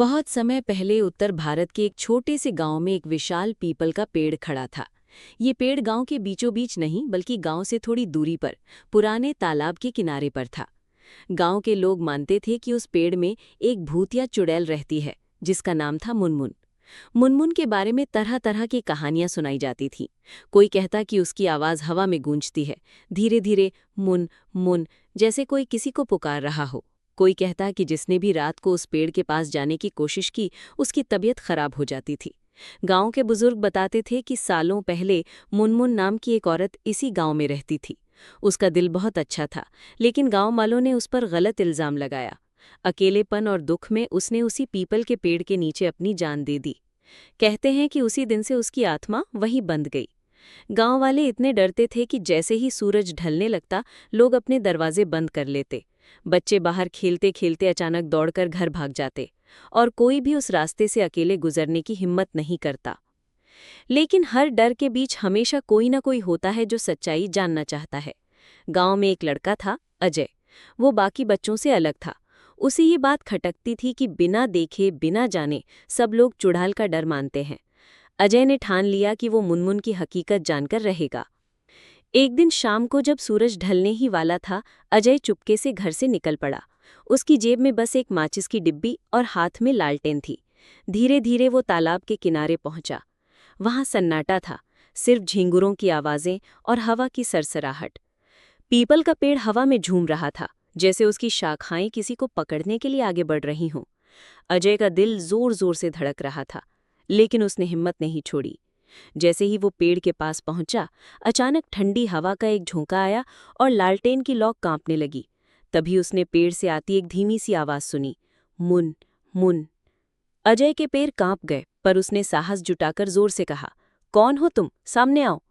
बहुत समय पहले उत्तर भारत के एक छोटे से गांव में एक विशाल पीपल का पेड़ खड़ा था। ये पेड़ गांव के बीचों बीच नहीं बल्कि गांव से थोड़ी दूरी पर पुराने तालाब के किनारे पर था। गांव के लोग मानते थे कि उस पेड़ में एक भूत या चुड़ैल रहती है जिसका नाम था मुनमुन। मुनमुन के बारे में तरह तरह की कहानियां सुनाई जाती थीं। कोई कहता कि उसकी आवाज़ हवा में गूंजती है, धीरे धीरे मुन मुन, जैसे कोई किसी को पुकार रहा हो। कोई कहता कि जिसने भी रात को उस पेड़ के पास जाने की कोशिश की उसकी तबीयत खराब हो जाती थी। गांव के बुजुर्ग बताते थे कि सालों पहले मुनमुन नाम की एक औरत इसी गांव में रहती थी। उसका दिल बहुत अच्छा था, लेकिन गांव वालों ने उस पर गलत इल्जाम लगाया। अकेलेपन और दुख में उसने उसी पीपल के पेड़ के नीचे अपनी जान दे दी। कहते हैं कि उसी दिन से उसकी आत्मा वहीं बंध गई। गांव वाले इतने डरते थे कि जैसे ही सूरज ढलने लगता लोग अपने दरवाजे बंद कर लेते। बच्चे बाहर खेलते खेलते अचानक दौड़कर घर भाग जाते और कोई भी उस रास्ते से अकेले गुजरने की हिम्मत नहीं करता। लेकिन हर डर के बीच हमेशा कोई ना कोई होता है जो सच्चाई जानना चाहता है। गांव में एक लड़का था, अजय। वो बाकी बच्चों से अलग था। उसे ये बात खटकती थी कि बिना देखे बिना जाने सब लोग चुड़ैल का डर मानते हैं। अजय ने ठान लिया कि वो मुनमुन की हकीकत जानकर रहेगा। एक दिन शाम को जब सूरज ढलने ही वाला था, अजय चुपके से घर से निकल पड़ा। उसकी जेब में बस एक माचिस की डिब्बी और हाथ में लालटेन थी। धीरे धीरे वो तालाब के किनारे पहुंचा। वहां सन्नाटा था, सिर्फ झींगुरों की आवाजें और हवा की सरसराहट। पीपल का पेड़ हवा में झूम रहा था, जैसे उसकी शाखाएं किसी को पकड़ने के लिए आगे बढ़ रही हों। अजय का दिल जोर जोर से धड़क रहा था, लेकिन उसने हिम्मत नहीं छोड़ी। जैसे ही वो पेड़ के पास पहुंचा, अचानक ठंडी हवा का एक झोंका आया और लालटेन की लौ कांपने लगी। तभी उसने पेड़ से आती एक धीमी सी आवाज सुनी, मुन मुन। अजय के पैर कांप गए, पर उसने साहस जुटाकर जोर से कहा, कौन हो तुम, सामने आओ।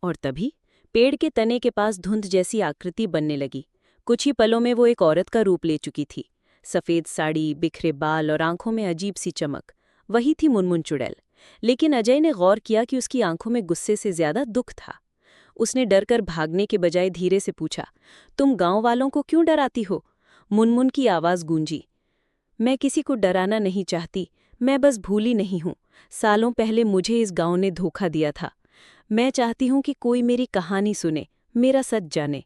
और तभी पेड़ के तने के पास धुंध जैसी आकृति बनने लगी। कुछ ही पलों में वो एक औरत का रूप ले चुकी थी। सफेद साड़ी, बिखरे बाल और आंखों में अजीब सी चमक। वही थी मुनमुन चुड़ैल। लेकिन अजय ने गौर किया कि उसकी आंखों में गुस्से से ज्यादा दुख था। उसने डरकर भागने के बजाय धीरे से पूछा, तुम गांव वालों को क्यों डराती हो? मुनमुन की आवाज गूंजी, मैं किसी को डराना नहीं चाहती, मैं बस भूली नहीं हूं। सालों पहले मुझे इस गांव ने धोखा दिया था। मैं चाहती हूं कि कोई मेरी कहानी सुने, मेरा सच जाने।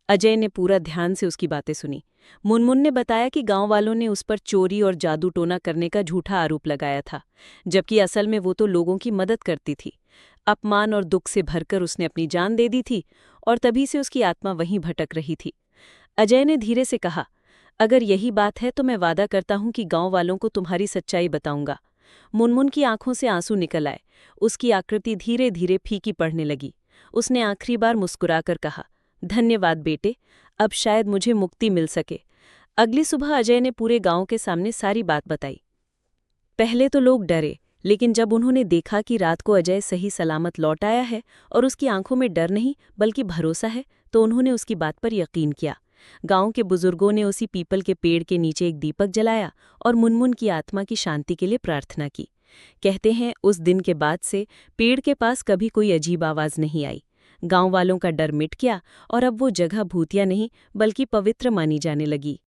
अजय ने पूरा ध्यान से उसकी बातें सुनी। मुनमुन ने बताया कि गांव वालों ने उस पर चोरी और जादू टोना करने का झूठा आरोप लगाया था, जबकि असल में वो तो लोगों की मदद करती थी। अपमान और दुख से भरकर उसने अपनी जान दे दी थी और तभी से उसकी आत्मा वहीं भटक रही थी। अजय ने धीरे से कहा, अगर यही बात है तो मैं वादा करता हूं कि गांव वालों को तुम्हारी सच्चाई बताऊंगा। मुनमुन की आंखों से आंसू निकल आए। उसकी आकृति धीरे धीरे फीकी पड़ने लगी। उसने आखिरी बार मुस्कुराकर कहा, धन्यवाद बेटे, अब शायद मुझे मुक्ति मिल सके। अगली सुबह अजय ने पूरे गांव के सामने सारी बात बताई। पहले तो लोग डरे, लेकिन जब उन्होंने देखा कि रात को अजय सही सलामत लौट आया है और उसकी आंखों में डर नहीं बल्कि भरोसा है, तो उन्होंने उसकी बात पर यकीन किया। गांव के बुजुर्गों ने उसी पीपल के पेड़ के नीचे एक दीपक जलाया और मुनमुन की आत्मा की शांति के लिए प्रार्थना की। कहते हैं उस दिन के बाद से पेड़ के पास कभी कोई अजीब आवाज नहीं आई। गांव वालों का डर मिट गया और अब वो जगह भूतिया नहीं बल्कि पवित्र मानी जाने लगी।